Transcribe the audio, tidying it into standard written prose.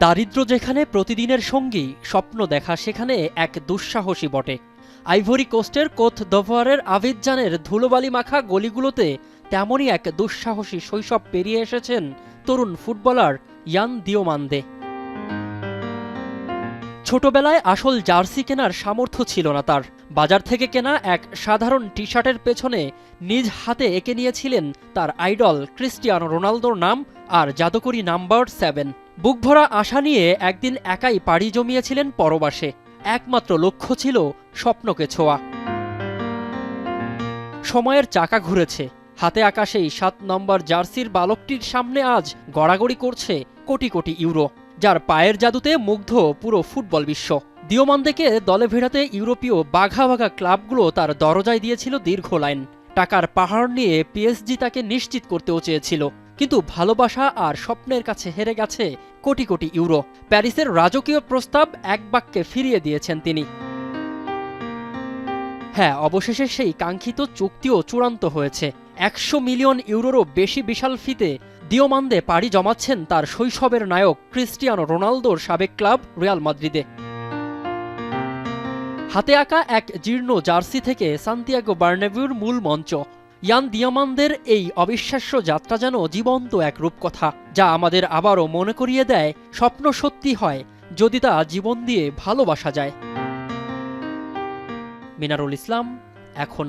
দারিদ্র্য যেখানে প্রতিদিনের সঙ্গী, স্বপ্ন দেখা সেখানে এক দুঃসাহসী বটে। আইভরি কোস্টের কোত দ'ভোয়ারের আবিদজানের ধুলোবালি মাখা গলিগুলোতে তেমনই এক দুঃসাহসী শৈশব পেরিয়ে এসেছেন তরুণ ফুটবলার ইয়ান দিওমান্দে। ছোটবেলায় আসল জার্সি কেনার সামর্থ্য ছিল না তার। বাজার থেকে কেনা এক সাধারণ টি শার্টের পেছনে নিজ হাতে এঁকে নিয়েছিলেন তার আইডল ক্রিস্টিয়ানো রোনালদোর নাম আর জাদুকরী নাম্বার 7। বুকভরা আশা নিয়ে একদিন একাই পাড়ি জমিয়েছিলেন পরবাসে। একমাত্র লক্ষ্য ছিল স্বপ্নকে ছোঁয়া। সময়ের চাকা ঘুরেছে, হাতে আঁকা সেই 7 নম্বর জার্সির বালকটির সামনে আজ গড়াগড়ি করছে কোটি কোটি ইউরো, যার পায়ের জাদুতে মুগ্ধ পুরো ফুটবল বিশ্ব। দিওমান্দেকে দলে ভেড়াতে ইউরোপীয় বাঘা বাঘা ক্লাবগুলো তার দরজায় দিয়েছিল দীর্ঘ লাইন। টাকার পাহাড় নিয়ে পিএসজি তাকে নিশ্চিত করতেও চেয়েছিল, কিন্তু ভালোবাসা আর স্বপ্নের কাছে হেরে গেছে কোটি কোটি ইউরো। প্যারিসের রাজকীয় প্রস্তাব এক বাক্যে ফিরিয়ে দিয়েছেন তিনি। হ্যাঁ, অবশেষে সেই কাঙ্ক্ষিত চুক্তিও চূড়ান্ত হয়েছে। 100 মিলিয়ন ইউরোরও বেশি বিশাল ফিতে দিওমান্দে পাড়ি জমাচ্ছেন তার শৈশবের নায়ক ক্রিস্টিয়ানো রোনালদোর সাবেক ক্লাব রিয়াল মাদ্রিদে। হাতে আঁকা এক জীর্ণ জার্সি থেকে সান্তিয়াগো বার্নাবিউর মূল মঞ্চ। ইয়ান দিওমান্দের এই অবিশ্বাস্য যাত্রা যেন জীবন্ত এক রূপকথা, যা আমাদের আবারও মনে করিয়ে দেয় স্বপ্ন সত্যি হয় যদি তা জীবন দিয়ে ভালোবাসা যায়। মিনারুল ইসলাম, এখন।